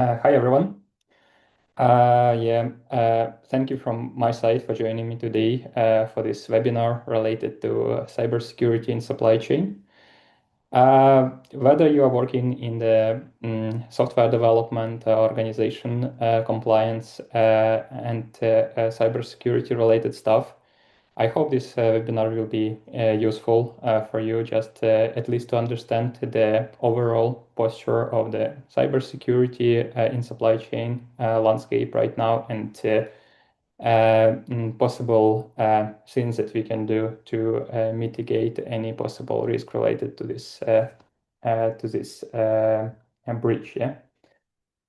Hi everyone. Thank you from my side for joining me today for this webinar related to cybersecurity in supply chain. Whether you are working in the software development organization, compliance, and cybersecurity related stuff, I hope this webinar will be useful for you just at least to understand the overall posture of the cybersecurity in supply chain landscape right now and possible things that we can do to mitigate any possible risk related to this breach. Yeah.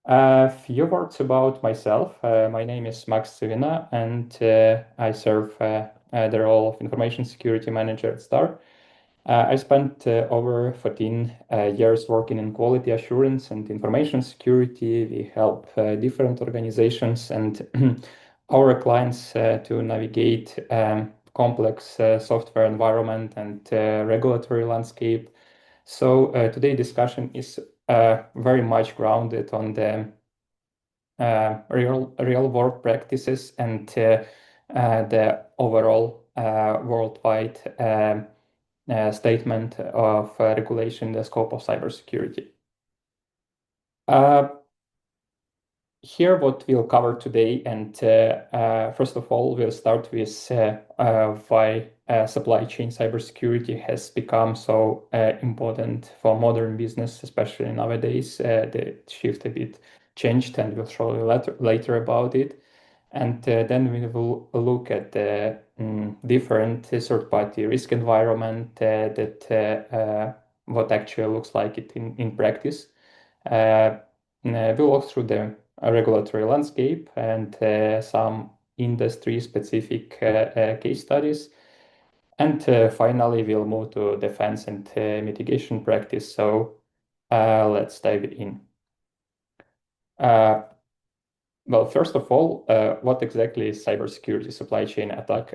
A few words about myself. My name is Maksym Tsivyna, and I serve the role of Information Security Manager at STAR. I spent over 14 years working in quality assurance and information security. We help different organizations and our clients to navigate complex software environment and regulatory landscape. So today's discussion is very much grounded on the real world practices and the overall worldwide statement of regulation in the scope of cybersecurity. Here, what we'll cover today, and first of all, we'll start with why supply chain cybersecurity has become so important for modern business, especially nowadays. The shift a bit changed, and we'll show you later about it. And then we will look at the different third-party risk environment what actually looks like it in practice. We'll walk through the regulatory landscape and some industry-specific case studies. And finally, we'll move to defense and mitigation practice. So let's dive in. Well, first of all, what exactly is cybersecurity supply chain attack?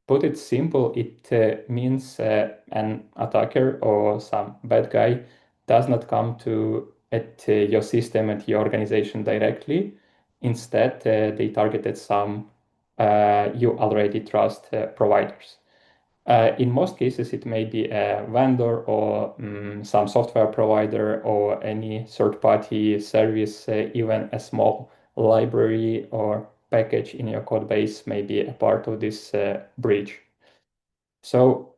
Put it simple, it means an attacker or some bad guy does not come to at your system, at your organization directly. Instead, they targeted some you already trust providers. In most cases, it may be a vendor or some software provider or any third-party service, even a small library or package in your code base may be a part of this breach. So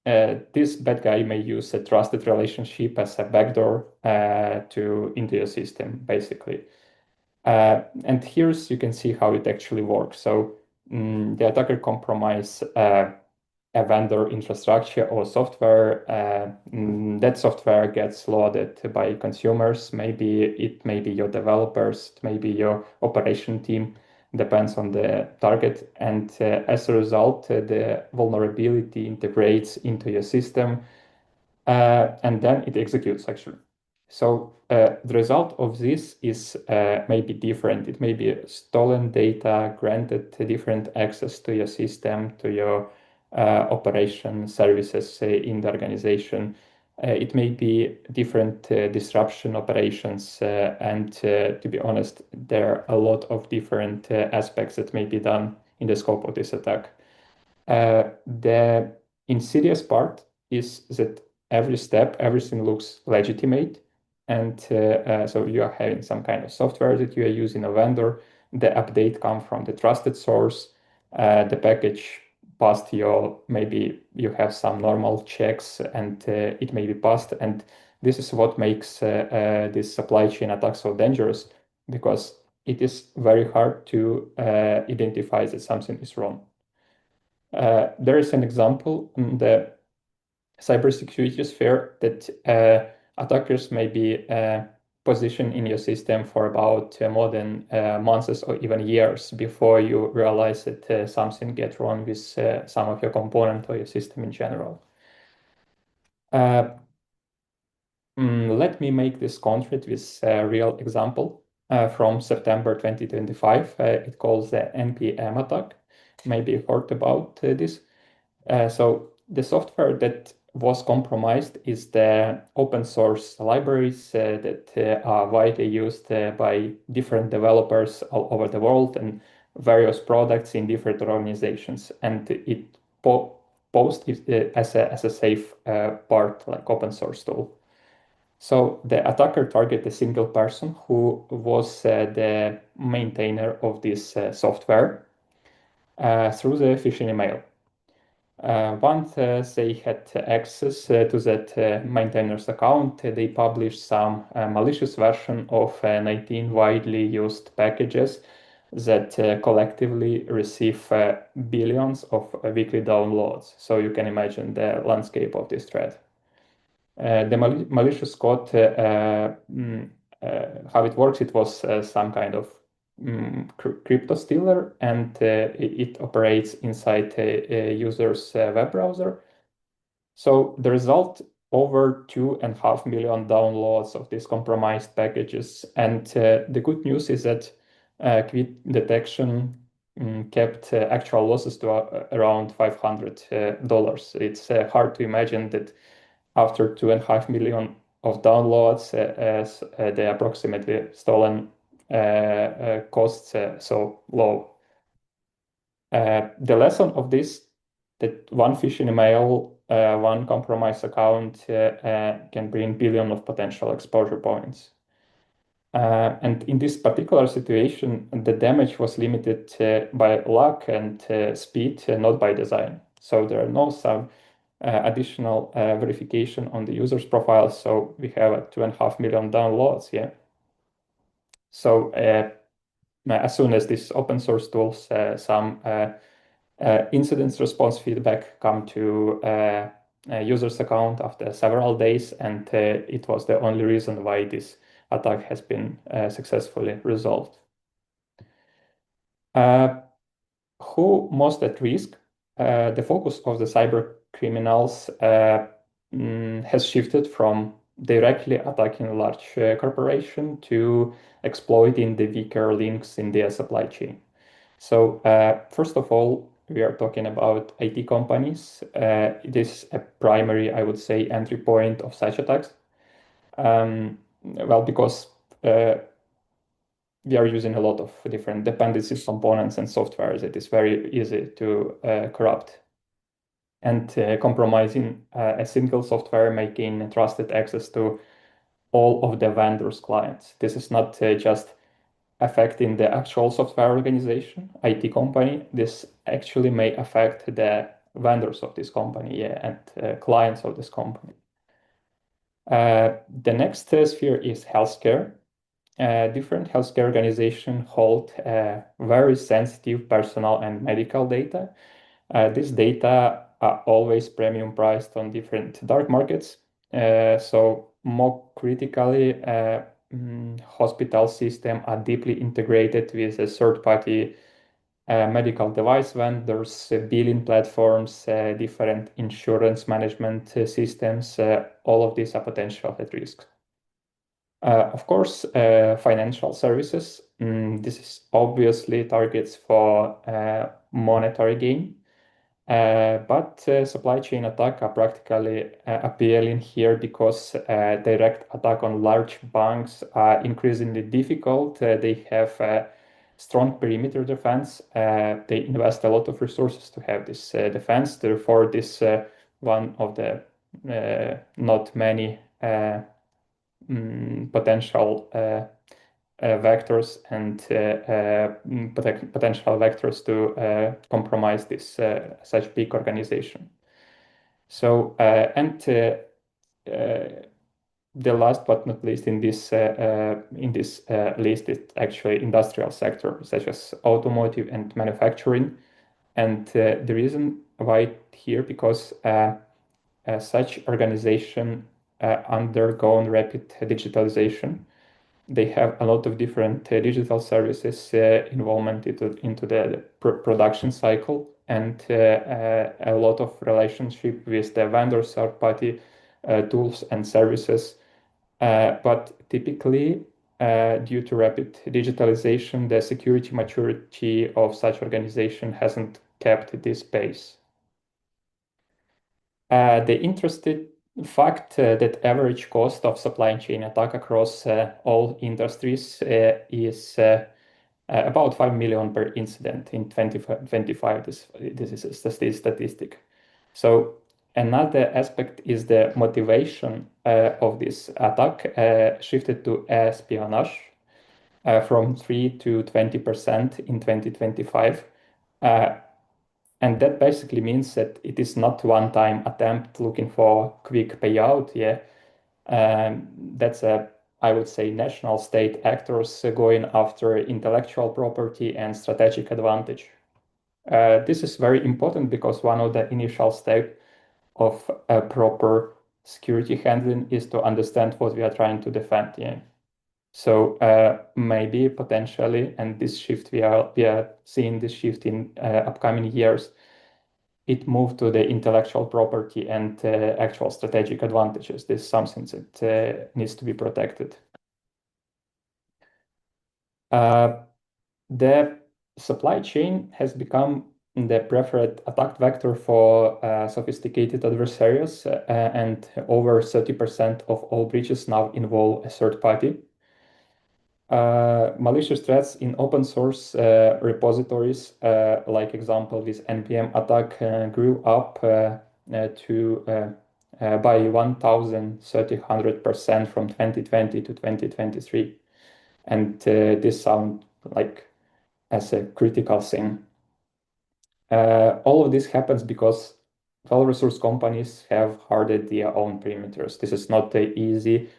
this bad guy may use a trusted relationship as a backdoor into your system, basically. And here's you can see how it actually works. So the attacker compromise a vendor infrastructure or software. That software gets loaded by consumers. Maybe it may be your developers, it may be your operation team, depends on the target. And as a result, the vulnerability integrates into your system and then it executes actually. So the result of this is maybe different. It may be stolen data, granted different access to your system, to your operation services in the organization. It may be different disruption operations. And to be honest, there are a lot of different aspects that may be done in the scope of this attack. The insidious part is that every step, everything looks legitimate. And so you are having some kind of software that you are using a vendor. The update comes from the trusted source. The package passed your, maybe you have some normal checks and it may be passed. And this is what makes this supply chain attack so dangerous because it is very hard to identify that something is wrong. There is an example in the cybersecurity sphere that attackers may be positioned in your system for about more than months or even years before you realize that something gets wrong with some of your component or your system in general. Let me make this concrete with a real example from September 2025. It calls the NPM attack. Maybe you heard about this. So the software that was compromised is the open source libraries that are widely used by different developers all over the world and various products in different organizations. And it posed it as a safe part, like open source tool. So the attacker targeted a single person who was the maintainer of this software through the phishing email. Once they had access to that maintainer's account, they published some malicious version of 19 widely used packages that collectively receive billions of weekly downloads. So you can imagine the landscape of this threat. The malicious code, how it works, it was some kind of crypto stealer, and it operates inside a user's web browser. So the result, over 2.5 million downloads of these compromised packages. And the good news is that quit detection kept actual losses to around $500. It's hard to imagine that after 2.5 million of downloads, as the approximately stolen costs so low. The lesson of this, that one phishing email, one compromised account can bring billion of potential exposure points. And in this particular situation, the damage was limited by luck and speed, not by design. So there are no some additional verification on the user's profile. So we have 2.5 million downloads. Yeah. So as soon as these open source tools, some incident response feedback come to a user's account after several days, and it was the only reason why this attack has been successfully resolved. Who most at risk? The focus of the cyber criminals has shifted from directly attacking a large corporation to exploiting the weaker links in their supply chain. So first of all, we are talking about IT companies. It is a primary, I would say, entry point of such attacks. Well, because we are using a lot of different dependencies, components, and softwares. It is very easy to corrupt. And compromising a single software, making trusted access to all of the vendor's clients. This is not just affecting the actual software organization, IT company. This actually may affect the vendors of this company, yeah, and clients of this company. The next sphere is healthcare. Different healthcare organizations hold very sensitive personal and medical data. This data are always premium priced on different dark markets. So more critically, hospital systems are deeply integrated with a third-party medical device vendors, billing platforms, different insurance management systems. All of these are potential at risk. Of course, financial services. This is obviously targets for monetary gain. But supply chain attack are practically appealing here because direct attack on large banks are increasingly difficult. They have strong perimeter defense. They invest a lot of resources to have this defense. Therefore, this one of the not many potential vectors and potential vectors to compromise this such big organization. So the last but not least in this list is actually industrial sector such as automotive and manufacturing. And the reason why here, because such organization undergone rapid digitalization. They have a lot of different digital services involvement into the production cycle, and a lot of relationship with the vendor third-party tools and services. But typically, due to rapid digitalization, the security maturity of such organization hasn't kept this pace. The interesting fact that average cost of supply chain attack across all industries is about 5 million per incident in 2025. This is a statistic. So another aspect is the motivation of this attack shifted to espionage from 3 to 20% in 2025. Uh, and that basically means that it is not one-time attempt looking for quick payout. Yeah, that's I would say, national state actors going after intellectual property and strategic advantage. This is very important because one of the initial steps of a proper security handling is to understand what we are trying to defend. Yeah. So maybe potentially, and this shift we are seeing this shift in upcoming years, it moved to the intellectual property and actual strategic advantages. This is something that needs to be protected. The supply chain has become the preferred attack vector for sophisticated adversaries, and over 30% of all breaches now involve a third party. Malicious threats in open source repositories, like example this NPM attack, grew up to by 1,300% from 2020 to 2023, and this sound like as a critical thing. All of this happens because well-resourced companies have hardened their own perimeters. This is not the easy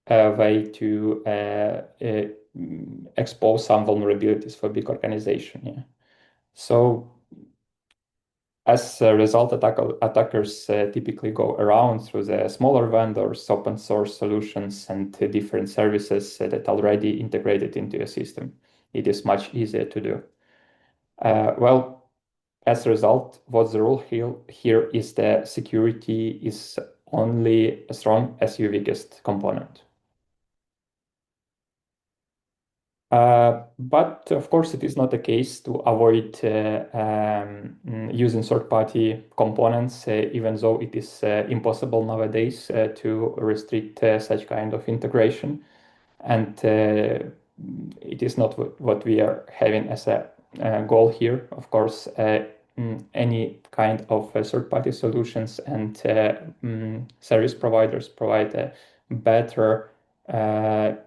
way to expose some vulnerabilities for big organization. Yeah. So as a result, attackers typically go around through the smaller vendors, open source solutions, and different services that already integrated into a system. It is much easier to do. Well, as a result, what's the rule here is that security is only as strong as your weakest component. But of course, it is not the case to avoid using third-party components, even though it is impossible nowadays to restrict such kind of integration. And it is not what we are having as a goal here. Of course, any kind of third-party solutions and service providers provide a better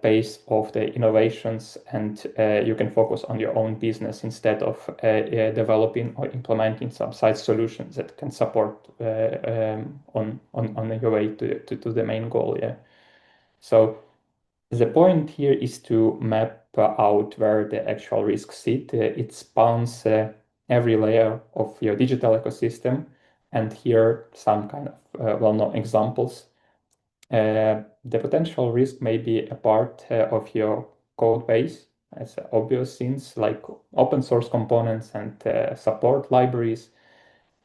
pace of the innovations, and you can focus on your own business instead of developing or implementing some side solutions that can support on your way to the main goal. Yeah. So the point here is to map out where the actual risks sit. It spans every layer of your digital ecosystem, and here some kind of well-known examples. The potential risk may be a part of your code base, as obvious things like open source components and support libraries.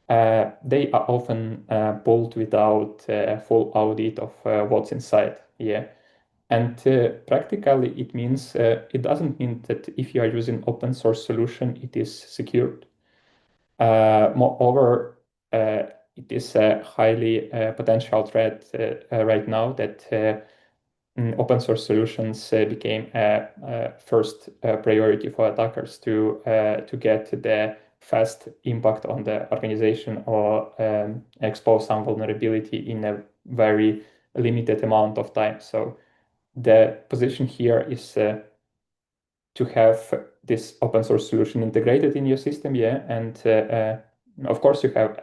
They are often pulled without full audit of what's inside. Yeah. And practically, it doesn't mean that if you are using open source solution, it is secured. Moreover, it is a highly potential threat right now that open source solutions became a first priority for attackers to get the fast impact on the organization or expose some vulnerability in a very limited amount of time. So the position here is to have this open source solution integrated in your system, yeah, and of course you have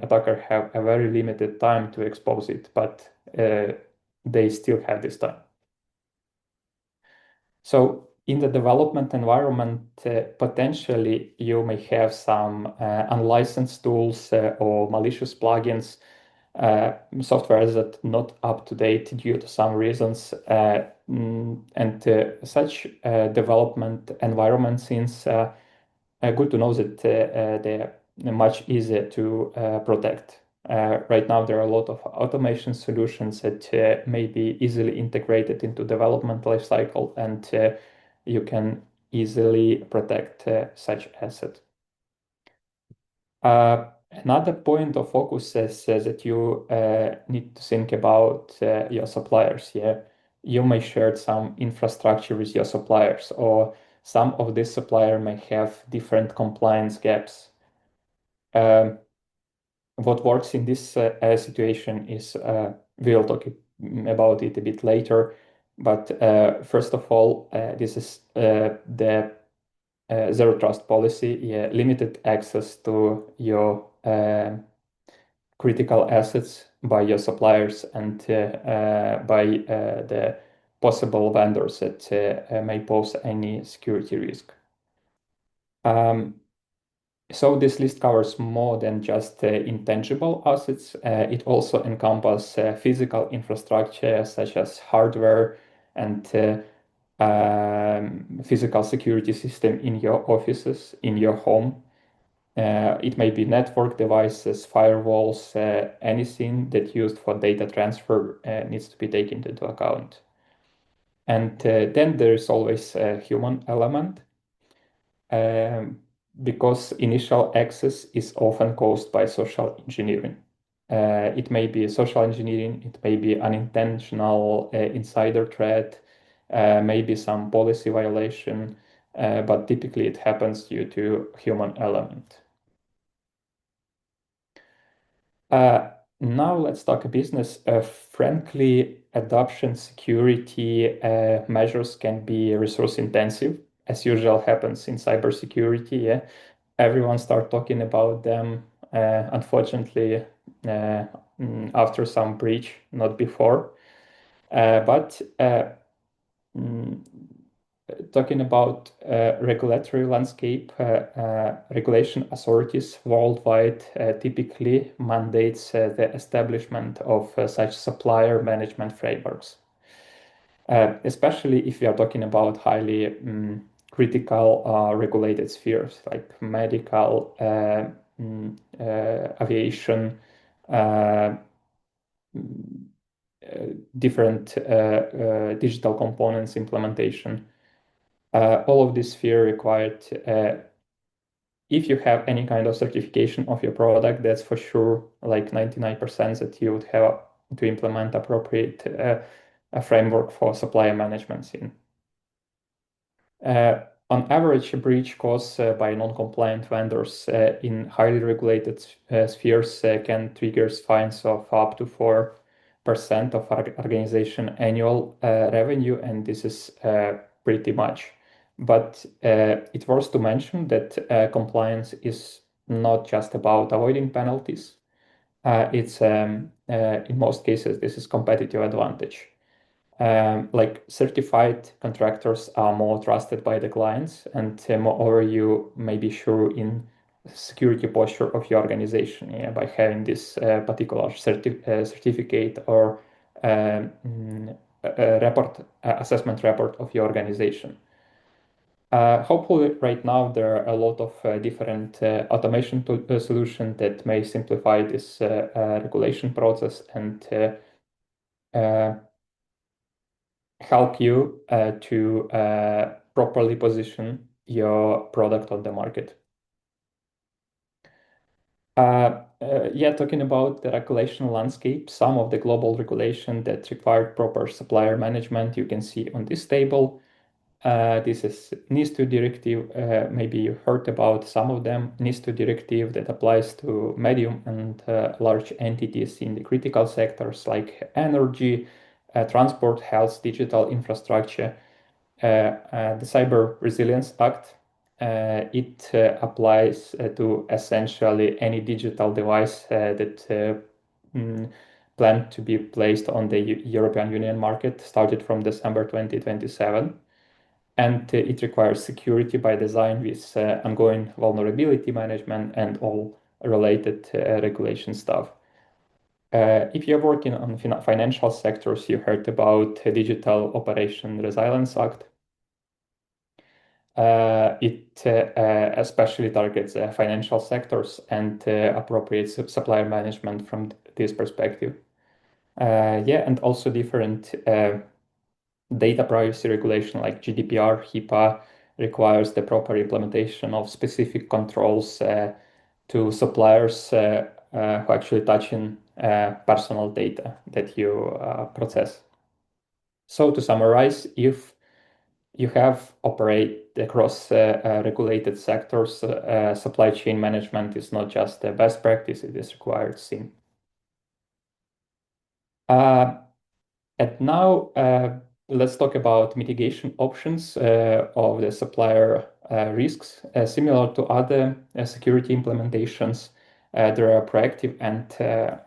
attacker have a very limited time to expose it, but they still have this time. So in the development environment, potentially you may have some unlicensed tools or malicious plugins, software that not up to date due to some reasons, and such development environment seems good to know that they are much easier to protect. Right now, there are a lot of automation solutions that may be easily integrated into development lifecycle, and you can easily protect such asset. Another point of focus is that you need to think about your suppliers. Yeah, you may share some infrastructure with your suppliers, or some of this supplier may have different compliance gaps. Um, what works in this situation is we'll talk about it a bit later. But first of all, this is the zero trust policy, yeah, limited access to your critical assets by your suppliers and by the possible vendors that may pose any security risk. Um, so this list covers more than just intangible assets. It also encompasses physical infrastructure such as hardware and physical security system in your offices, in your home. It may be network devices, firewalls, anything that used for data transfer needs to be taken into account. And then there is always a human element um, because initial access is often caused by social engineering. It may be social engineering, it may be unintentional insider threat, maybe some policy violation, but typically it happens due to human element. Uh, Now let's talk business. Frankly, adoption security measures can be resource intensive, as usual happens in cybersecurity. Yeah, everyone start talking about them. Unfortunately, after some breach, not before. But mm, talking about regulatory landscape, regulation authorities worldwide typically mandates the establishment of such supplier management frameworks, especially if we are talking about highly critical regulated spheres like medical, aviation, uh, mm, different digital components implementation. All of this sphere required, if you have any kind of certification of your product, that's for sure like 99% that you would have to implement appropriate a framework for supplier management in. On average, a breach caused by non-compliant vendors in highly regulated spheres can trigger fines of up to 4% of organization annual revenue, and this is pretty much. But it's worth to mention that compliance is not just about avoiding penalties. It's in most cases, this is competitive advantage. Like certified contractors are more trusted by the clients, and moreover, you may be sure in security posture of your organization, yeah, by having this particular certificate or assessment report of your organization. Hopefully, right now there are a lot of different automation solutions that may simplify this regulation process and uh, help you to properly position your product on the market. Yeah, talking about the regulation landscape, some of the global regulation that required proper supplier management you can see on this table. This is NIS2 directive. Maybe you heard about some of them. NIS2 directive that applies to medium and large entities in the critical sectors like energy, transport, health, digital infrastructure. The Cyber Resilience Act, it applies to essentially any digital device that planned to be placed on the European Union market, started from December 2027. And it requires security by design with ongoing vulnerability management and all related regulation stuff. If you're working on financial sectors, you heard about Digital Operation Resilience Act. It especially targets financial sectors and appropriate supplier management from this perspective. Yeah, and also different data privacy regulation like GDPR, HIPAA requires the proper implementation of specific controls to suppliers who actually touch in personal data that you process. So to summarize, if you have operate across regulated sectors, supply chain management is not just a best practice, it is required thing. And now let's talk about mitigation options of the supplier risks. Similar to other security implementations, there are proactive and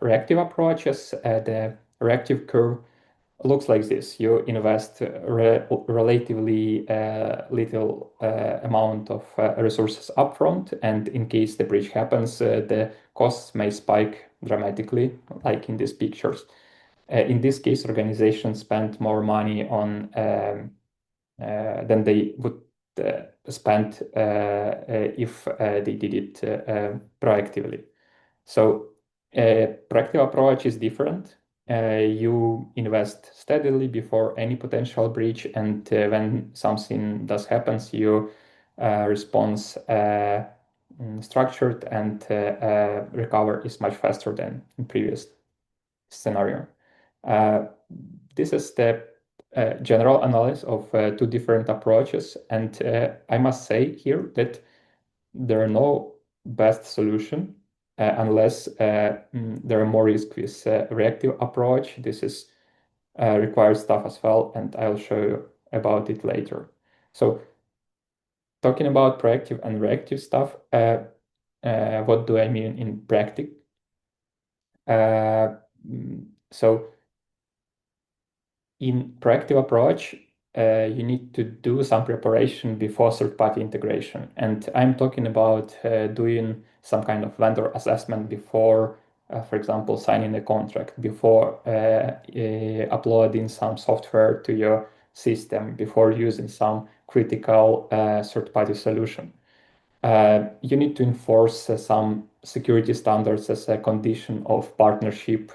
reactive approaches. The reactive curve looks like this. You invest relatively little amount of resources upfront, and in case the breach happens, the costs may spike dramatically, like in these pictures. In this case, organizations spend more money on than they would spend if they did it proactively. So proactive approach is different. You invest steadily before any potential breach, and when something does happens, you response structured and recover is much faster than in previous scenario. Uh, this is the general analysis of two different approaches, and I must say here that there are no best solution unless there are more risks with reactive approach. This is requires stuff as well, and I'll show you about it later. So talking about proactive and reactive stuff, what do I mean in practice? So in proactive approach, you need to do some preparation before third-party integration. And I'm talking about doing some kind of vendor assessment before, for example, signing a contract, before uploading some software to your system, before using some critical third-party solution. You need to enforce some security standards as a condition of partnership.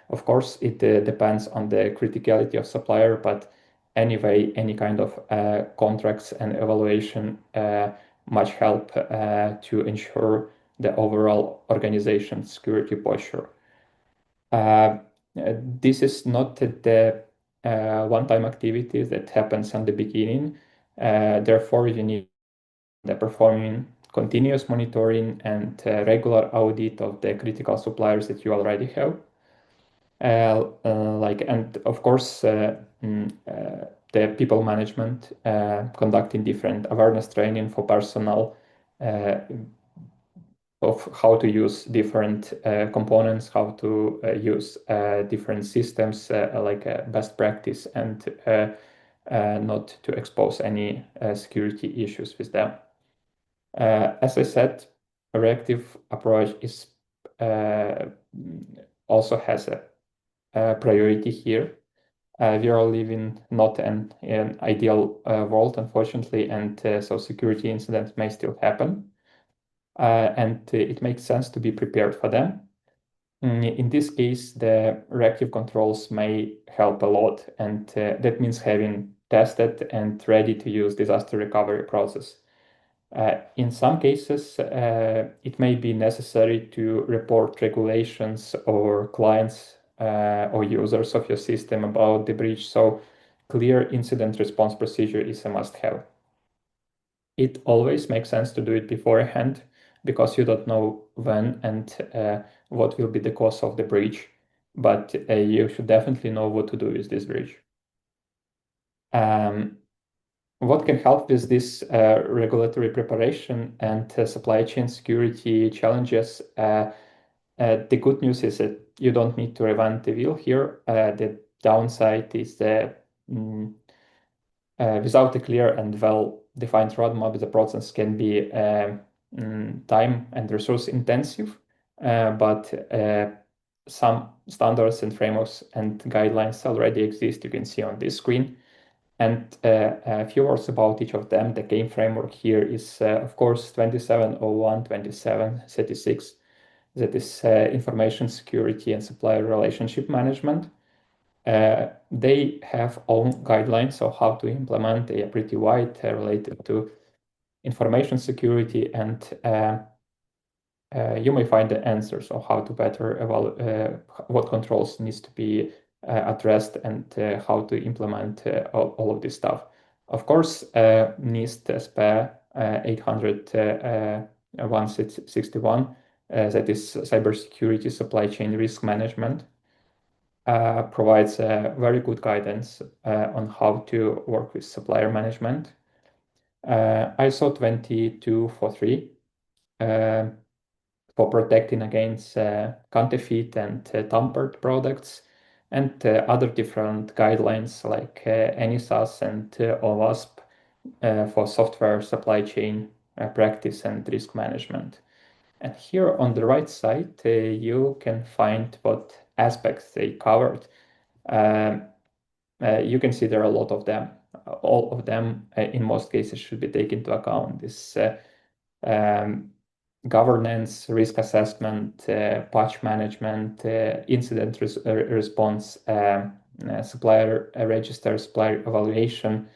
Of course, it depends on the criticality of supplier, but anyway, any kind of contracts and evaluation much help to ensure the overall organization security posture. Uh, this is not the one-time activity that happens in the beginning. Therefore, you need the performing continuous monitoring and regular audit of the critical suppliers that you already have. And of course, the people management, conducting different awareness training for personnel of how to use different components, how to use different systems, like best practice, and not to expose any security issues with them. As I said, a reactive approach is also has a priority here. We are living not an ideal world, unfortunately, and so security incidents may still happen. And it makes sense to be prepared for them. In this case, the reactive controls may help a lot, and that means having tested and ready to use disaster recovery process. In some cases, it may be necessary to report regulations or clients or users of your system about the breach. So clear incident response procedure is a must-have. It always makes sense to do it beforehand because you don't know when and what will be the cause of the breach, but you should definitely know what to do with this breach. What can help with this regulatory preparation and supply chain security challenges? The good news is that you don't need to reinvent the wheel here. The downside is that without a clear and well-defined roadmap, the process can be time and resource intensive, but some standards and frameworks and guidelines already exist. You can see on this screen. And a few words about each of them. The game framework here is, of course, 2701, 2736. That is information security and supplier relationship management. They have own guidelines of how to implement. They are pretty wide, related to information security and you may find the answers on how to better evaluate what controls needs to be addressed and how to implement all of this stuff. Of course, NIST SPA 800 161, that is cybersecurity supply chain risk management, provides very good guidance on how to work with supplier management. ISO 2243 for protecting against counterfeit and tampered products, and other different guidelines like NISAS and OWASP for software supply chain practice and risk management. And here on the right side, you can find what aspects they covered. You can see there are a lot of them. All of them, in most cases, should be taken into account. This um, governance, risk assessment, patch management, incident response, supplier register, supplier evaluation,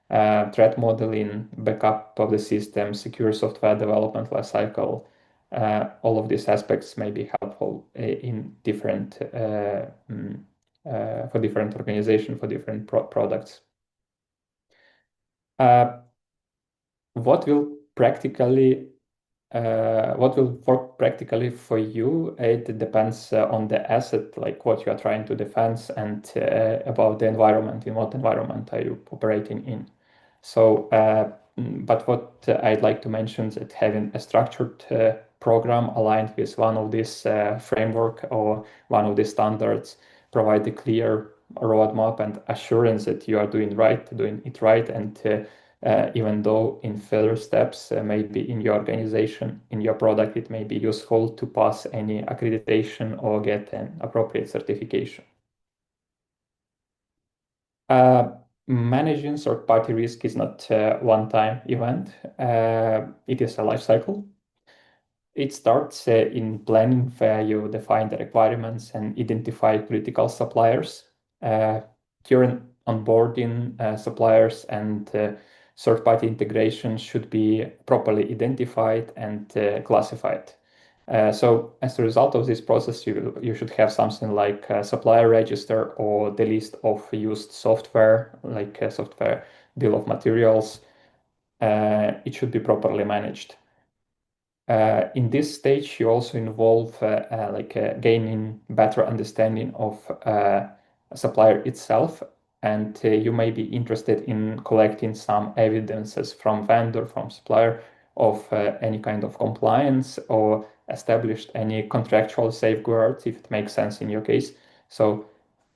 threat modeling, backup of the system, secure software development lifecycle. All of these aspects may be helpful in different for different organizations, for different products. What will practically what will work practically for you? It depends on the asset, like what you are trying to defend, and about the environment. In what environment are you operating in? So, but what I'd like to mention is that having a structured program aligned with one of these framework or one of the standards provide a clear roadmap and assurance that you are doing it right, and even though in further steps, maybe in your organization, in your product, it may be useful to pass any accreditation or get an appropriate certification. Managing third-party risk is not a one-time event. It is a life cycle. It starts in planning, where you define the requirements and identify critical suppliers. During onboarding, suppliers and third-party integration should be properly identified and classified. So as a result of this process, you should have something like a supplier register or the list of used software, like a software bill of materials. It should be properly managed. In this stage, you also involve gaining better understanding of a supplier itself, and you may be interested in collecting some evidences from vendor, from supplier, of any kind of compliance or established any contractual safeguards, if it makes sense in your case. So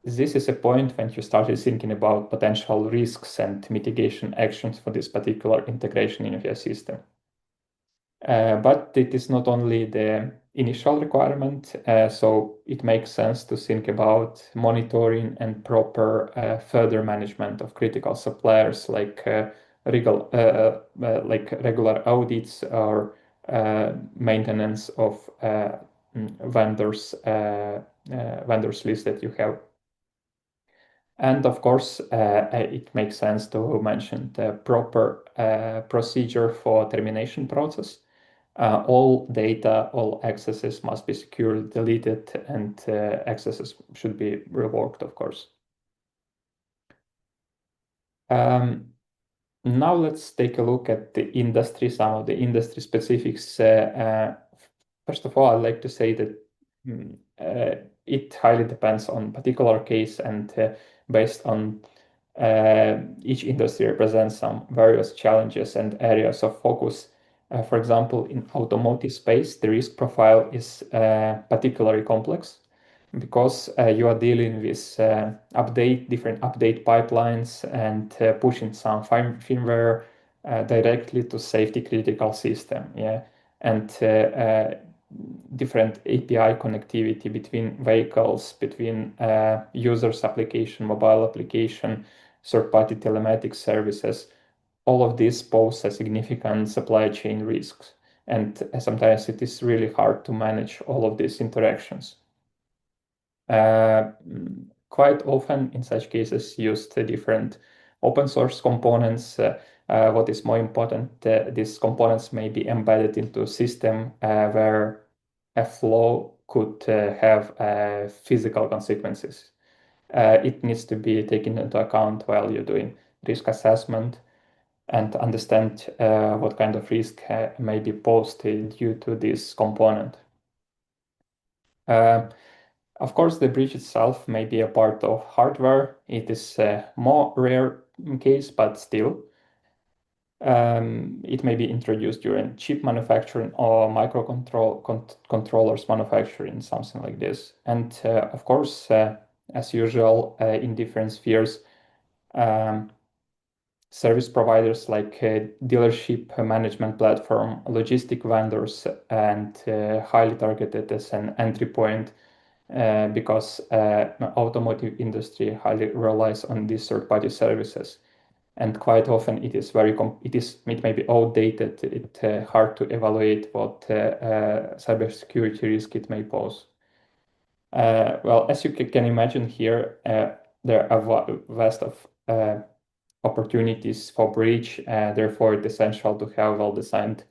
this is a point when you started thinking about potential risks and mitigation actions for this particular integration in your system. But it is not only the initial requirement, so it makes sense to think about monitoring and proper further management of critical suppliers, like regular audits or maintenance of vendors list that you have. And of course, it makes sense to mention the proper procedure for termination process. All data, all accesses must be securely deleted, and accesses should be revoked, of course. Now let's take a look at the industry, some of the industry specifics. First of all, I'd like to say that it highly depends on particular case, and based on each industry represents some various challenges and areas of focus. For example, in automotive space, the risk profile is particularly complex because you are dealing with different update pipelines and pushing some firmware directly to safety critical system. Yeah, and different API connectivity between vehicles, between users application, mobile application, third-party telematics services. All of this pose a significant supply chain risks, and sometimes it is really hard to manage all of these interactions. Quite often in such cases used different open source components. What is more important, these components may be embedded into a system where a flaw could have physical consequences. It needs to be taken into account while you're doing risk assessment and understand what kind of risk may be posed due to this component. Of course, the breach itself may be a part of hardware. It is a more rare case, but still. It may be introduced during chip manufacturing or microcontrollers manufacturing, something like this. And of course, as usual, in different spheres, um, service providers like dealership management platform, logistic vendors, and highly targeted as an entry point because automotive industry highly relies on these third-party services, and quite often it is it may be outdated. It's hard to evaluate what cybersecurity risk it may pose. Well, as you can imagine here, there are vast of opportunities for breach. Therefore, it's essential to have well-designed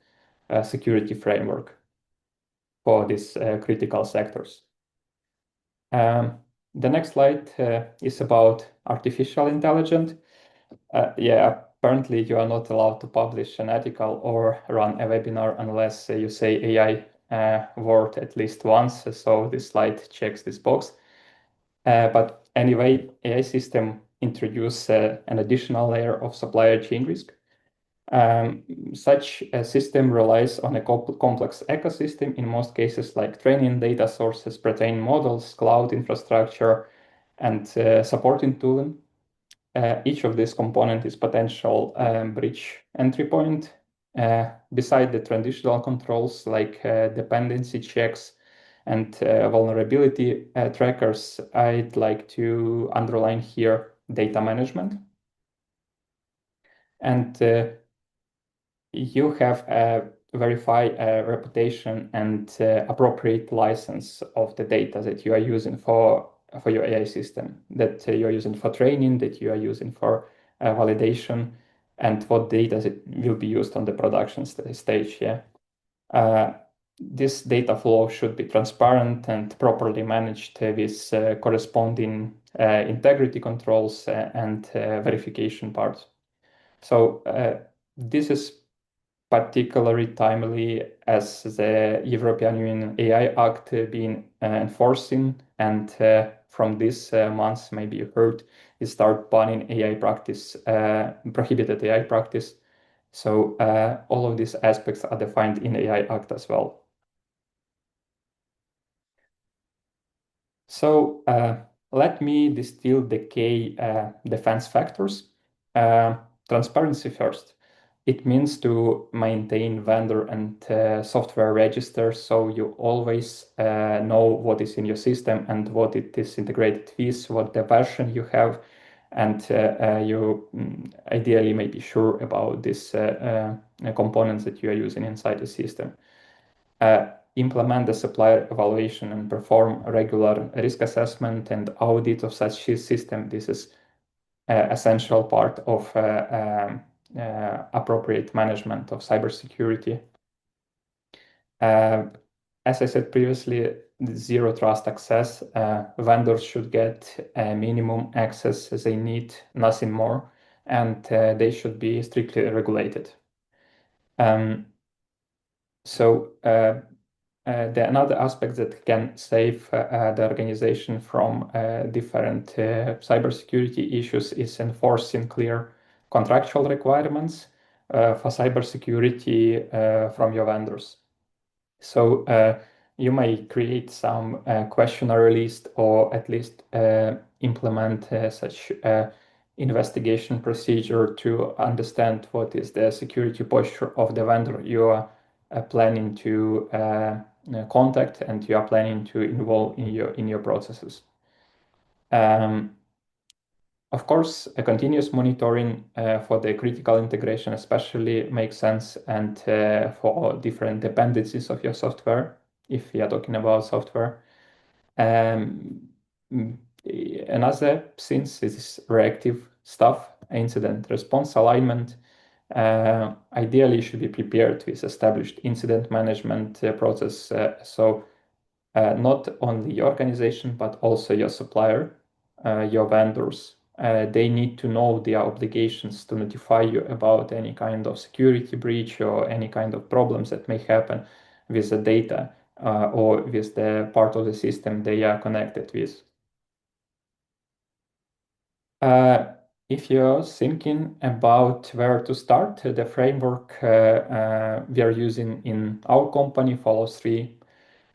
security framework for these critical sectors. The next slide is about artificial intelligence. Yeah, apparently you are not allowed to publish an article or run a webinar unless you say AI word at least once. So this slide checks this box. But anyway, AI system introduce an additional layer of supplier chain risk. Such a system relies on a complex ecosystem, in most cases like training data sources, pre-trained models, cloud infrastructure, and supporting tooling. Each of these components is potential breach entry point. Beside the traditional controls like dependency checks and vulnerability trackers, I'd like to underline here data management. And you have verify reputation and appropriate license of the data that you are using for your AI system, that you are using for training, that you are using for validation, and what data that will be used on the production stage. Yeah, this data flow should be transparent and properly managed with corresponding integrity controls and verification parts. So this is particularly timely as the European Union AI Act being enforcing, and from this month, maybe you heard, it start banning AI practice, prohibited AI practice. So all of these aspects are defined in AI Act as well. So let me distill the key defense factors. Transparency first. It means to maintain vendor and software registers, so you always know what is in your system and what it is integrated with, what the version you have, and you ideally may be sure about these components that you are using inside the system. Implement the supplier evaluation and perform regular risk assessment and audit of such system. This is essential part of appropriate management of cybersecurity. As I said previously, zero trust access. Vendors should get minimum access they need, nothing more, and they should be strictly regulated. So the another aspect that can save the organization from different cybersecurity issues is enforcing clear contractual requirements for cybersecurity from your vendors. So you may create some questionnaire list, or at least implement such investigation procedure to understand what is the security posture of the vendor you are planning to contact and you are planning to involve in your processes. Of course, a continuous monitoring for the critical integration especially makes sense, and for different dependencies of your software, if we are talking about software. Another, since it is reactive stuff, incident response alignment, ideally should be prepared with established incident management process. So not only your organization, but also your supplier, your vendors. They need to know their obligations to notify you about any kind of security breach or any kind of problems that may happen with the data or with the part of the system they are connected with. Uh, if you're thinking about where to start, the framework we are using in our company follows three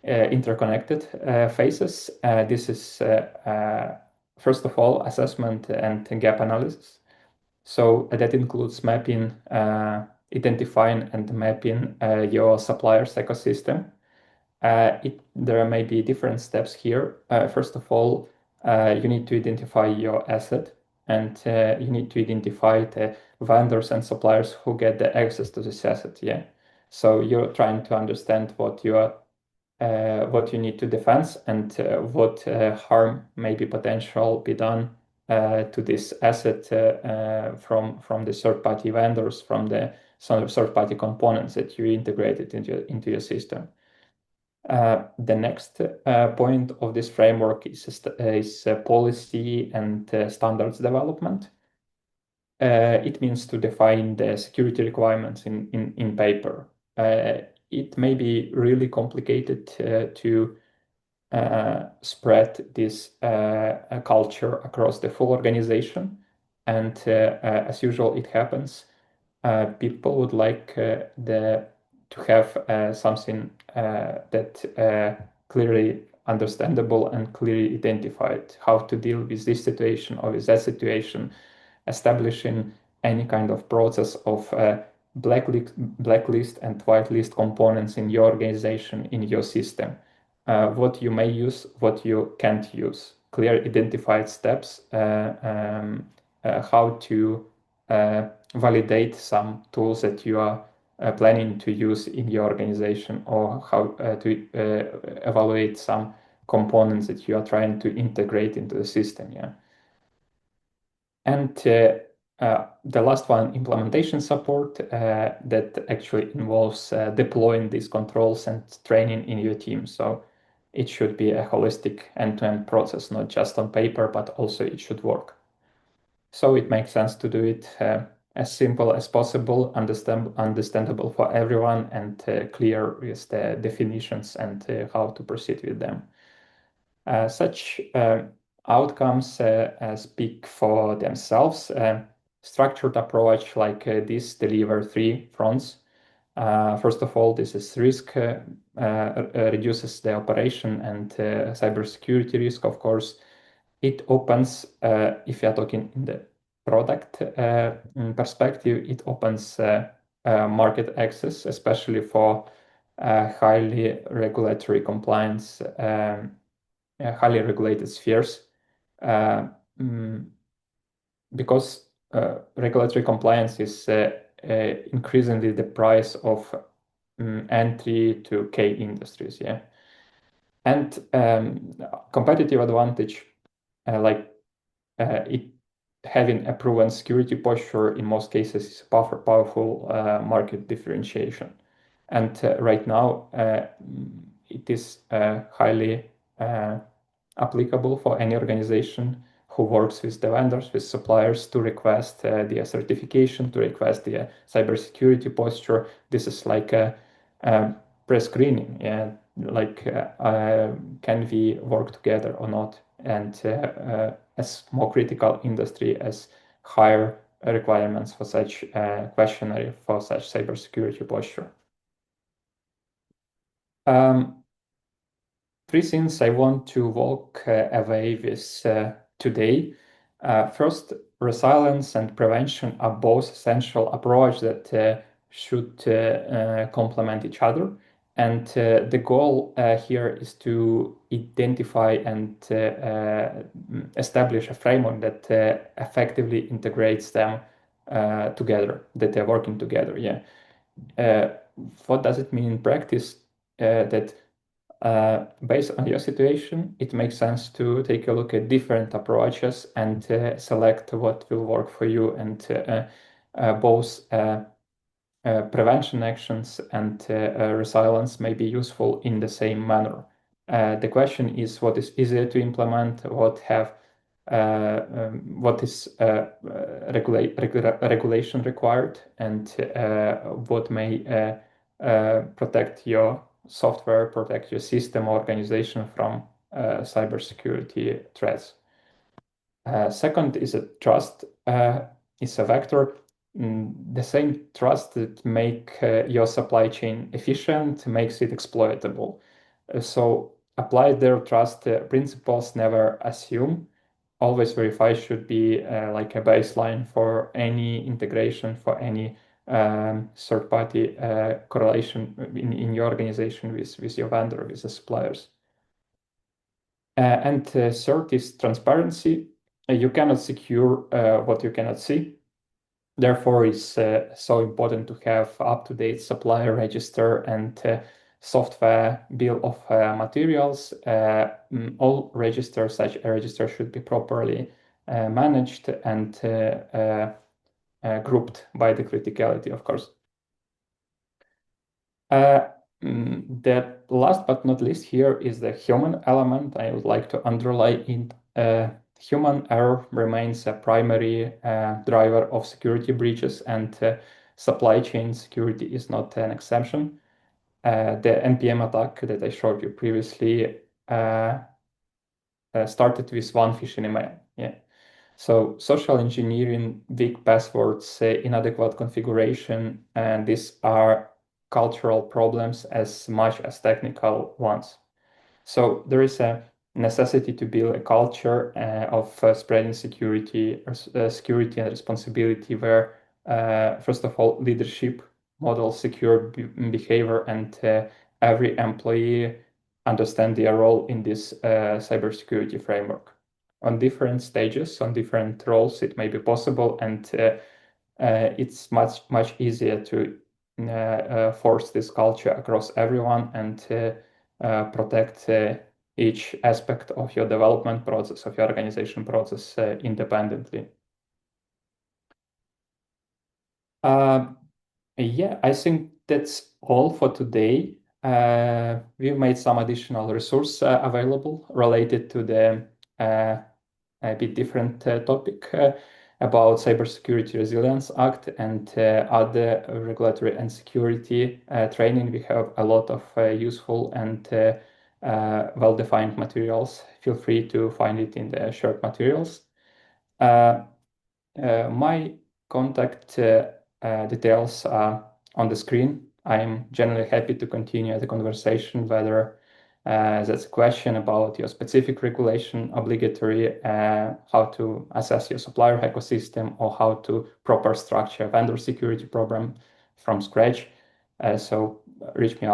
interconnected phases. This is, first of all, assessment and gap analysis. So that includes mapping, identifying and mapping your supplier's ecosystem. There may be different steps here. First of all, you need to identify your asset, and you need to identify the vendors and suppliers who get the access to this asset. Yeah. So you're trying to understand what you need to defend and what harm may be potential be done to this asset from the third-party vendors, from the some third-party components that you integrated into your system. The next point of this framework is policy and standards development. It means to define the security requirements in paper. It may be really complicated to spread this culture across the full organization. And as usual, it happens. People would like to have something that clearly understandable and clearly identified how to deal with this situation or with that situation, establishing any kind of process of blacklist and whitelist components in your organization, in your system. What you may use, what you can't use. Clear identified steps, how to validate some tools that you are planning to use in your organization, or how to evaluate some components that you are trying to integrate into the system. Yeah. And the last one, implementation support, that actually involves deploying these controls and training in your team. So it should be a holistic end-to-end process, not just on paper, but also it should work. So it makes sense to do it as simple as possible, understandable for everyone, and clear with the definitions and how to proceed with them. Such outcomes speak for themselves. Structured approach like this deliver three fronts. First of all, this is risk, reduces the operation and cybersecurity risk, of course. It opens, if you are talking in the product perspective, it opens market access, especially for highly regulatory compliance, highly regulated spheres, mm, because regulatory compliance is increasingly the price of entry to K industries. Yeah. And competitive advantage, like it having a proven security posture in most cases is powerful market differentiation. And right now, it is highly applicable for any organization who works with the vendors, with suppliers, to request the certification, to request the cybersecurity posture. This is like a pre-screening, yeah, like can we work together or not? And as more critical industry, as higher requirements for such questionnaire, for such cybersecurity posture. Three things I want to walk away with today. First, resilience and prevention are both essential approach that should complement each other. And the goal here is to identify and establish a framework that effectively integrates them together, that they're working together. Yeah. What does it mean in practice? That based on your situation, it makes sense to take a look at different approaches and select what will work for you. And both prevention actions and resilience may be useful in the same manner. The question is what is easier to implement, what is regulation required, and what may protect your software, protect your system organization from cybersecurity threats. Second is a trust, is a vector. The same trust that make your supply chain efficient makes it exploitable. So apply their trust principles, never assume. Always verify should be like a baseline for any integration, for any third-party correlation in your organization with your vendor, with the suppliers. And third is transparency. You cannot secure what you cannot see. Therefore, it's so important to have up-to-date supplier register and software bill of materials. All registers, such a register, should be properly managed and grouped by the criticality, of course. The last but not least here is the human element. I would like to underline it. Human error remains a primary driver of security breaches, and supply chain security is not an exception. The NPM attack that I showed you previously started with one phishing email. Yeah. So social engineering, weak passwords, inadequate configuration, and these are cultural problems as much as technical ones. So there is a necessity to build a culture of spreading security, security and responsibility, where first of all leadership models secure behavior, and every employee understand their role in this cybersecurity framework. On different stages, on different roles, it may be possible, and it's much easier to force this culture across everyone and protect each aspect of your development process, of your organization process independently. Yeah, I think that's all for today. We've made some additional resource available related to the a bit different topic about Cybersecurity Resilience Act and other regulatory and security training. We have a lot of useful and well-defined materials. Feel free to find it in the shared materials. My contact details are on the screen. I'm generally happy to continue the conversation, whether that's a question about your specific regulation, obligatory, how to assess your supplier ecosystem, or how to proper structure a vendor security program from scratch. So reach me out.